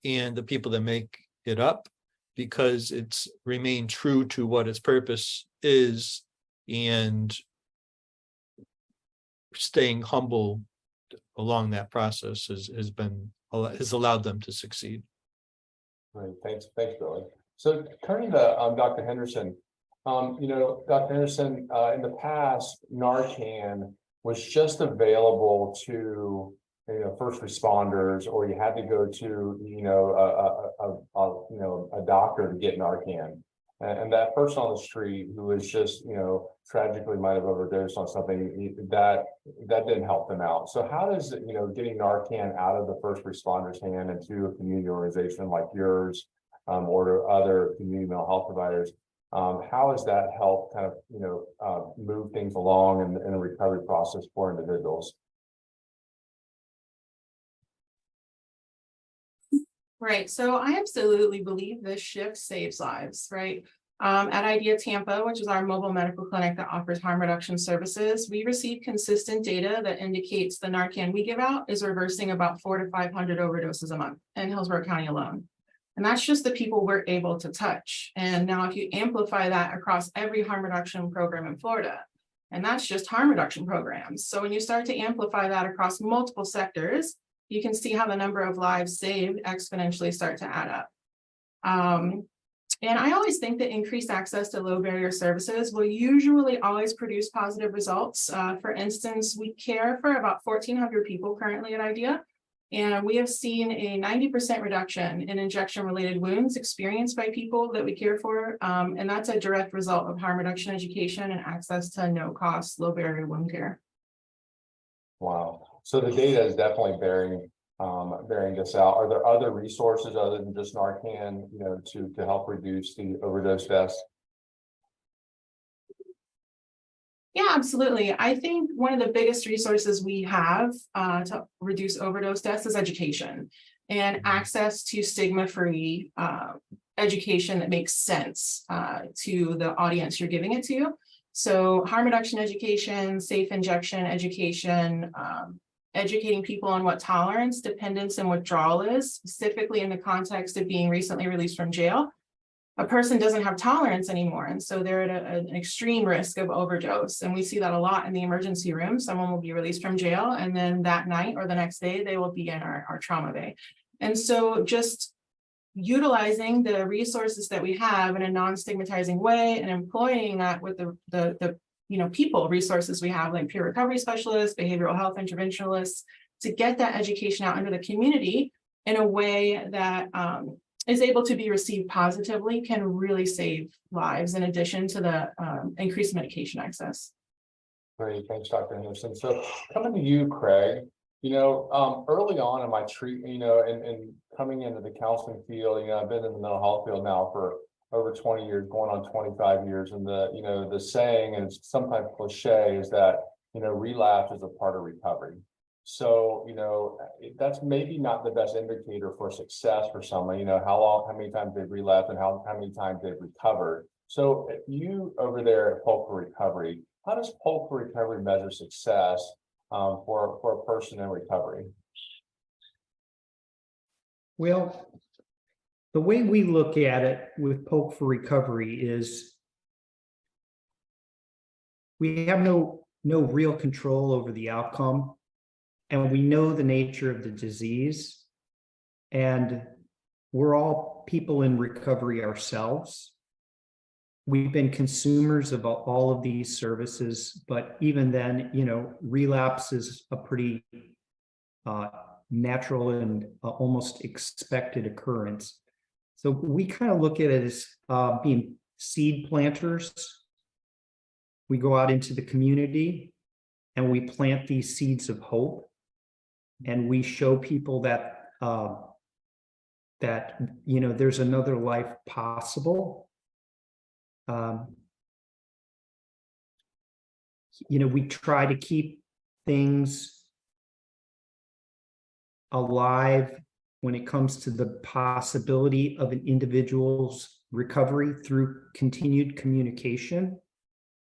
and the people that make it up, because it's remained true to what its purpose is and staying humble along that process has allowed them to succeed. Right, thanks, Billy. So turning to Dr. Henderson, you know, Dr. Henderson, in the past, Narcan was just available to, you know, first responders, or you had to go to, you know, a doctor to get Narcan. And that person on the street who was just, you know, tragically might have overdosed on something, that didn't help them out. So how does, you know, getting Narcan out of the first responder's hand into a community organization like yours, or other community mental health providers, how has that helped kind of, you know, move things along in the recovery process for individuals? Right. So I absolutely believe this shift saves lives, right? At Idea Tampa, which is our mobile medical clinic that offers harm reduction services, we receive consistent data that indicates the Narcan we give out is reversing about 400 to 500 overdoses a month in Hillsborough County alone. And that's just the people we're able to touch. And now if you amplify that across every harm reduction program in Florida, and that's just harm reduction programs. So when you start to amplify that across multiple sectors, you can see how the number of lives saved exponentially start to add up. And I always think that increased access to low barrier services will usually always produce positive results. For instance, we care for about 1,400 people currently at IDEA, and we have seen a 90% reduction in injection-related wounds experienced by people that we care for. And that's a direct result of harm reduction education and access to no-cost, low-barrier wound care. Wow. So the data is definitely bearing this out. Are there other resources other than just Narcan, you know, to help reduce the overdose deaths? Yeah, absolutely. I think one of the biggest resources we have to reduce overdose deaths is education and access to stigma-free education that makes sense to the audience you're giving it to. So harm reduction education, safe injection education, educating people on what tolerance, dependence, and withdrawal is, specifically in the context of being recently released from jail. A person doesn't have tolerance anymore, and so they're at an extreme risk of overdose. And we see that a lot in the emergency room. Someone will be released from jail, and then that night or the next day, they will be in our trauma bay. And so just utilizing the resources that we have in a non-stigmatizing way and employing that with the people resources we have, like peer recovery specialists, behavioral health interventionalists, to get that education out into the community in a way that is able to be received positively, can really save lives in addition to the increased medication access. Great, thanks, Dr. Henderson. So coming to you, Craig, early on in my and coming into the counseling field, I've been in the mental health field now for over 20 years, going on 25 years. And the saying, and it's sometimes cliche, is that, relapse is a part of recovery. So, that's maybe not the best indicator for success for someone, how many times they've relapsed and how many times they've recovered. So you over there at Polk for Recovery, how does Polk for Recovery measure success for a person in recovery? Well, the way we look at it with Polk for Recovery is we have no real control over the outcome, and we know the nature of the disease, and we're all people in recovery ourselves. We've been consumers of all of these services, but even then, relapse is a pretty natural and almost expected occurrence. So we kind of look at it as being seed planters. We go out into the community and we plant these seeds of hope, and we show people that there's another life possible. We try to keep things alive when it comes to the possibility of an individual's recovery through continued communication.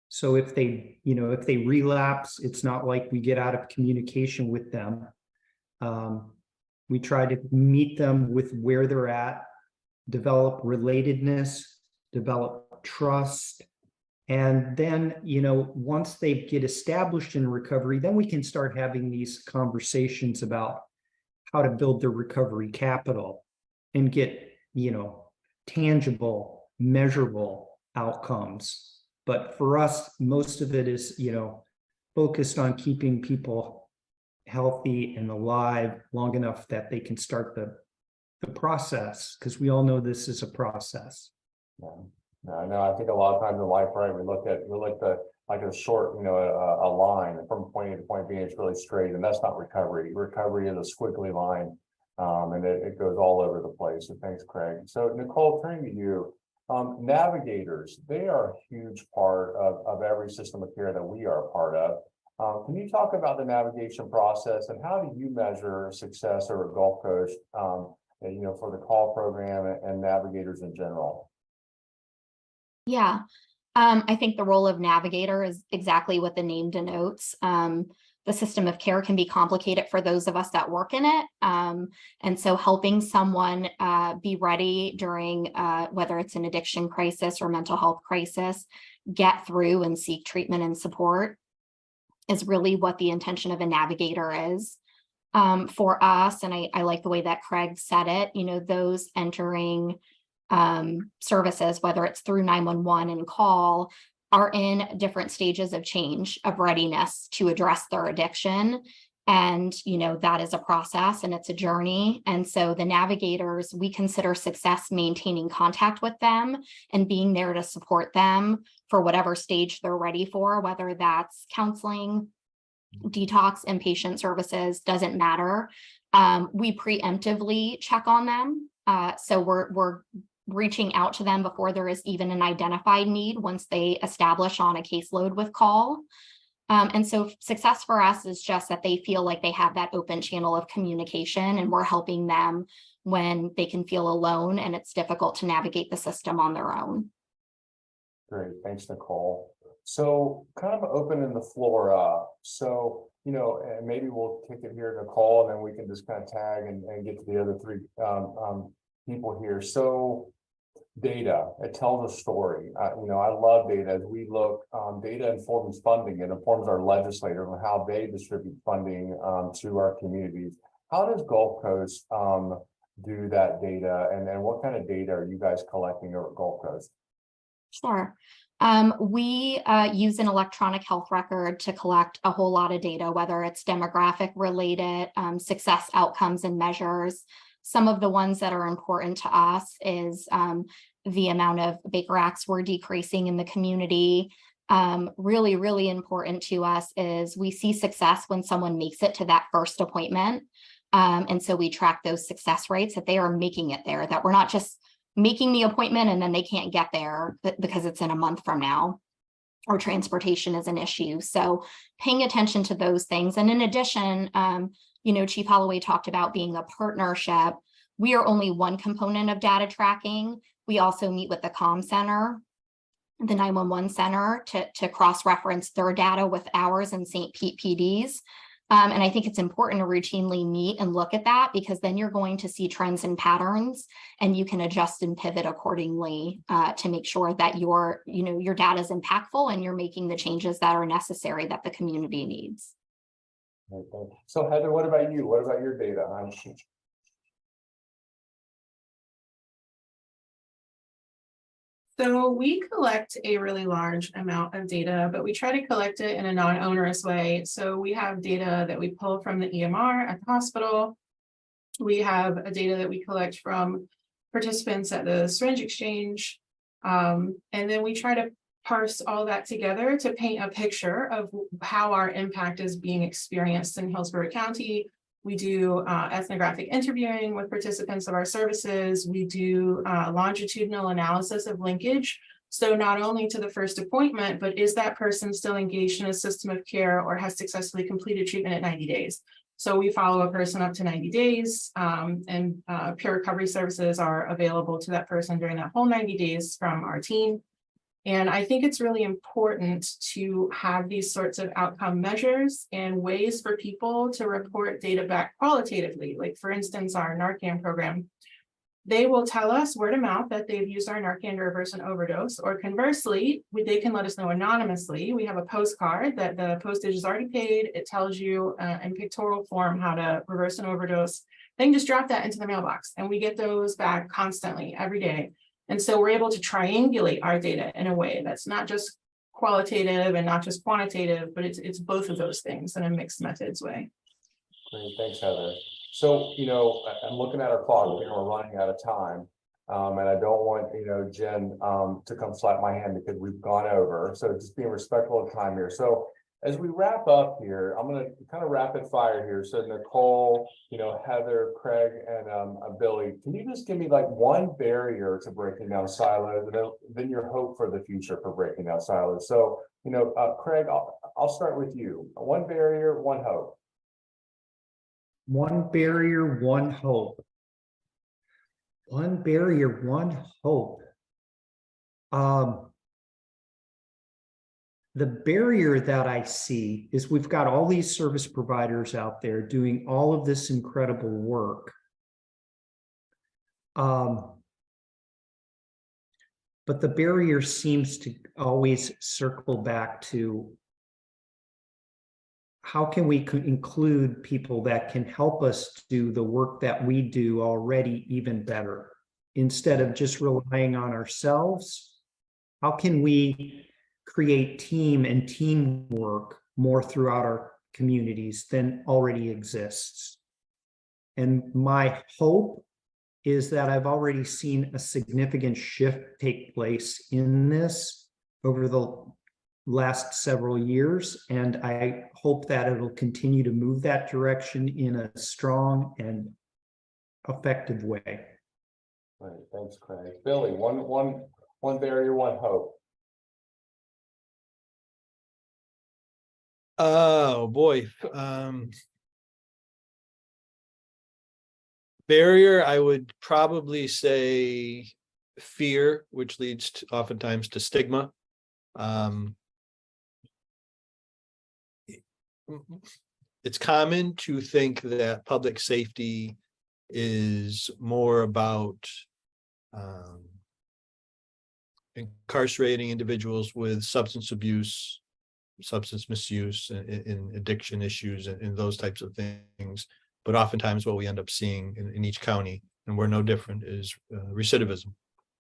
So if they relapse, it's not like we get out of communication with them. We try to meet them with where they're at, develop relatedness, develop trust. And then, once they get established in recovery, then we can start having these conversations about how to build their recovery capital and get, tangible, measurable outcomes. But for us, most of it is, focused on keeping people healthy and alive long enough that they can start the process, because we all know this is a process. Yeah. No, I know. I think a lot of times in life, right, we look at like a short, a line from point A to point B, it's really straight, and that's not recovery. Recovery is a squiggly line, and it goes all over the place. So thanks, Craig. So Nicole, turning to you, navigators, they are a huge part of every system of care that we are a part of. Can you talk about the navigation process and how do you measure success over at Gulf Coast, for the call program and navigators in general? Yeah, I think the role of navigator is exactly what the name denotes. The system of care can be complicated for those of us that work in it. And so helping someone be ready during whether it's an addiction crisis or mental health crisis, get through and seek treatment and support is really what the intention of a navigator is. For us, and I like the way that Craig said it, those entering services, whether it's through 911 and call, are in different stages of change, of readiness to address their addiction. And, that is a process and it's a journey. And so the navigators, we consider success maintaining contact with them and being there to support them for whatever stage they're ready for, whether that's counseling, detox, inpatient services, doesn't matter. We preemptively check on them. So we're reaching out to them before there is even an identified need once they establish on a caseload with call. And so success for us is just that they feel like they have that open channel of communication, and we're helping them when they can feel alone and it's difficult to navigate the system on their own. Great, thanks, Nicole. So kind of opening the floor up. So, and maybe we'll kick it here to Nicole, and then we can just kind of tag and get to the other three people here. So data, it tells a story. I love data. As we look, data informs funding. It informs our legislators on how they distribute funding to our communities. How does Gulf Coast do that data, and then what kind of data are you guys collecting over at Gulf Coast? Sure. We use an electronic health record to collect a whole lot of data, whether it's demographic related, success outcomes and measures. Some of the ones that are important to us is the amount of Baker Acts we're decreasing in the community, really, really important to us is we see success when someone makes it to that first appointment. And so we track those success rates, that they are making it there, that we're not just making the appointment and then they can't get there because it's in a month from now, or transportation is an issue. So paying attention to those things. And in addition, Chief Holloway talked about being a partnership. We are only one component of data tracking. We also meet with the comm center, the 911 center, to cross-reference their data with ours and St. Pete PD's. And I think it's important to routinely meet and look at that, because then you're going to see trends and patterns, and you can adjust and pivot accordingly to make sure that your data is impactful and you're making the changes that are necessary that the community needs. Okay. So Heather, what about you? What about your data? So we collect a really large amount of data, but we try to collect it in a non-onerous way. So we have data that we pull from the EMR at the hospital. We have a data that we collect from participants at the syringe exchange. And then we try to parse all that together to paint a picture of how our impact is being experienced in Hillsborough County. We do ethnographic interviewing with participants of our services. We do longitudinal analysis of linkage. So not only to the first appointment, but is that person still engaged in a system of care or has successfully completed treatment at 90 days? So we follow a person up to 90 days and peer recovery services are available to that person during that whole 90 days from our team. And I think it's really important to have these sorts of outcome measures and ways for people to report data back qualitatively. Like, for instance, our Narcan program, they will tell us word of mouth that they've used our Narcan to reverse an overdose, or conversely, they can let us know anonymously. We have a postcard that the postage is already paid. It tells you in pictorial form how to reverse an overdose. They can just drop that into the mailbox, and we get those back constantly every day. And so we're able to triangulate our data in a way that's not just qualitative and not just quantitative, but it's both of those things in a mixed methods way. Great, thanks, Heather. So, I'm looking at our clock, we're running out of time. And I don't want, Jen to come slap my hand because we've gone over. So just being respectful of time here. So as we wrap up here, I'm going to kind of rapid fire here. So Nicole, Heather, Craig, and Billy, can you just give me like one barrier to breaking down silos, and then your hope for the future for breaking down silos? So, Craig, I'll start with you. One barrier, one hope. One barrier, one hope. One barrier, one hope. The barrier that I see is we've got all these service providers out there doing all of this incredible work. But the barrier seems to always circle back to how can we include people that can help us do the work that we do already even better, instead of just relying on ourselves? How can we create team and teamwork more throughout our communities than already exists? And my hope is that I've already seen a significant shift take place in this over the last several years, and I hope that it'll continue to move that direction in a strong and effective way. Right, thanks, Craig. Billy, one barrier, one hope. Oh boy. Barrier, I would probably say fear, which leads to, oftentimes to stigma. It's common to think that public safety is more about incarcerating individuals with substance abuse, substance misuse, and addiction issues, and those types of things. But oftentimes what we end up seeing in each county, and we're no different, is recidivism.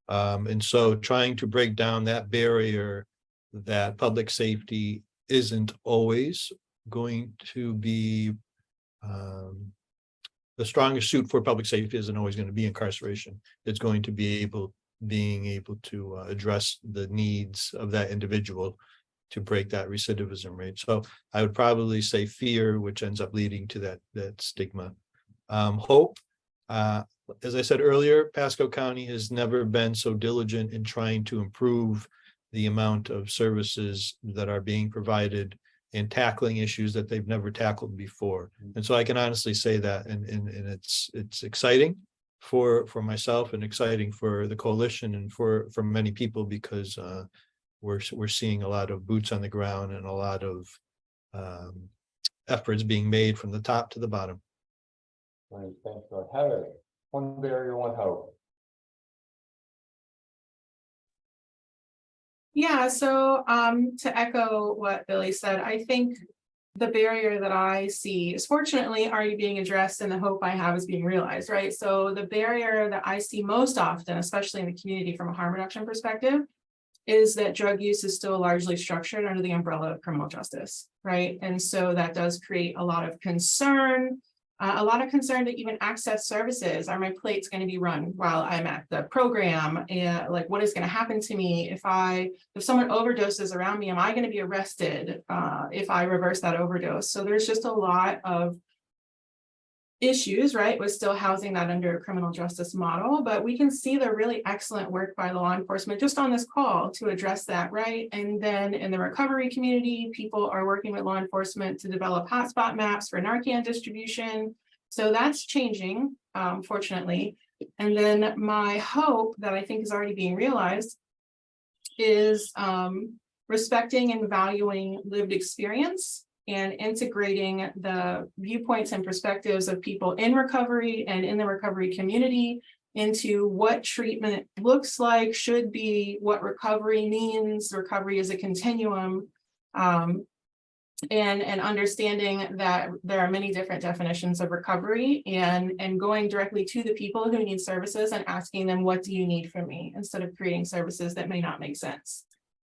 And so trying to break down that barrier that public safety isn't always going to be the strongest suit for public safety isn't always going to be incarceration. It's going to be being able to address the needs of that individual break that recidivism rate. So I would probably say fear, which ends up leading to that stigma. Hope, as I said earlier, Pasco County has never been so diligent in trying to improve the amount of services that are being provided and tackling issues that they've never tackled before. And so I can honestly say that, and it's exciting for myself and exciting for the coalition and for many people, because we're seeing a lot of boots on the ground and a lot of efforts being made from the top to the bottom. Right, thanks, Heather. One barrier, one hope. Yeah, so to echo what Billy said, I think the barrier that I see is fortunately already being addressed, and the hope I have is being realized, right? So the barrier that I see most often, especially in the community from a harm reduction perspective, is that drug use is still largely structured under the umbrella of criminal justice, right? And so that does create a lot of concern to even access services. Are my plates going to be run while I'm at the program? And like, what is going to happen to me if someone overdoses around me? Am I going to be arrested if I reverse that overdose? So there's just a lot of issues, right, with still housing that under a criminal justice model. But we can see the really excellent work by law enforcement just on this call to address that, right? And then in the recovery community, people are working with law enforcement to develop hotspot maps for Narcan distribution. So that's changing, fortunately. And then my hope that I think is already being realized is respecting and valuing lived experience and integrating the viewpoints and perspectives of people in recovery and in the recovery community into what treatment looks like, should be, what recovery means. Recovery is a continuum, and understanding that there are many different definitions of recovery, and going directly to the people who need services and asking them, what do you need from me, instead of creating services that may not make sense.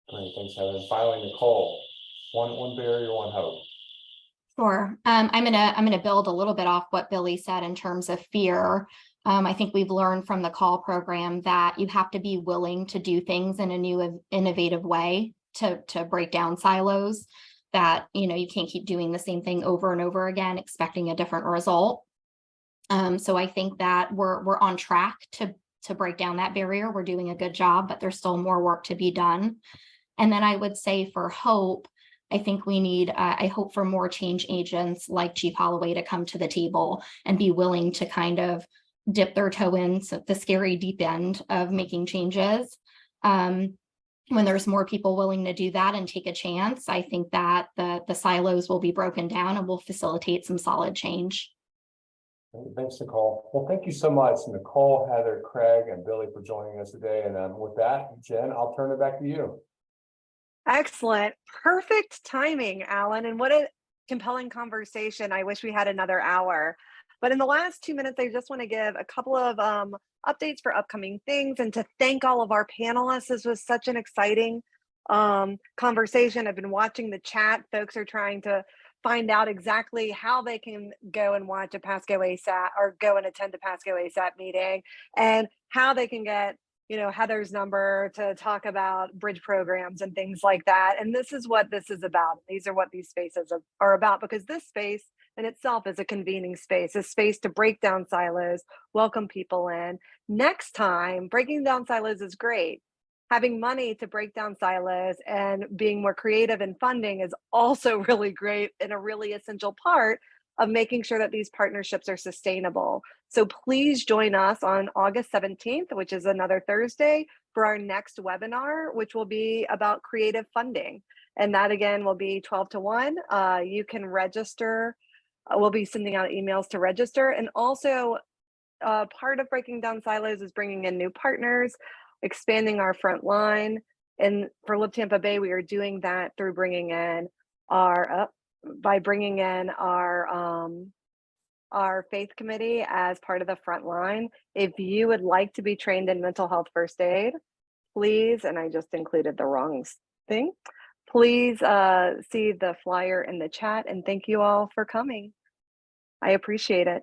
Great, thanks, Heather. And finally, Nicole. One barrier, one hope. Sure. I'm gonna build a little bit off what Billy said in terms of fear. I think we've learned from the call program that you have to be willing to do things in a new, innovative way to break down silos. That, you know, you can't keep doing the same thing over and over again, expecting a different result. So I think that we're on track to break down that barrier. We're doing a good job, but there's still more work to be done. And then I would say for hope, I think we need, I hope for more change agents like Chief Holloway to come to the table and be willing to kind of dip their toe in the scary deep end of making changes. When there's more people willing to do that and take a chance, I think that the silos will be broken down and will facilitate some solid change. Thanks, Nicole. Well, thank you so much, Nicole, Heather, Craig, and Billy, for joining us today. And with that, Jen, I'll turn it back to you. Excellent. Perfect timing, Alan. And what a compelling conversation. I wish we had another hour. But in the last 2 minutes, I just want to give a couple of updates for upcoming things and to thank all of our panelists. This was such an exciting conversation. I've been watching the chat. Folks are trying to find out exactly how they can go and watch a Pasco ASAT or go and attend a Pasco ASAT meeting, and how they can get, you know, Heather's number to talk about bridge programs and things like that. And this is what this is about. These are what these spaces are about, because this space in itself is a convening space, a space to break down silos, welcome people in. Next time, breaking down silos is great. Having money to break down silos and being more creative in funding is also really great and a really essential part of making sure that these partnerships are sustainable. So please join us on August 17th, which is another Thursday, for our next webinar, which will be about creative funding. And that again will be 12 to 1. You can register. We'll be sending out emails to register. And also part of breaking down silos is bringing in new partners, expanding our front line. And for Live Tampa Bay, we are doing that through bringing in our faith committee as part of the front line. If you would like to be trained in mental health first aid, please, and I just included the wrong thing, please see the flyer in the chat, and thank you all for coming. I appreciate it.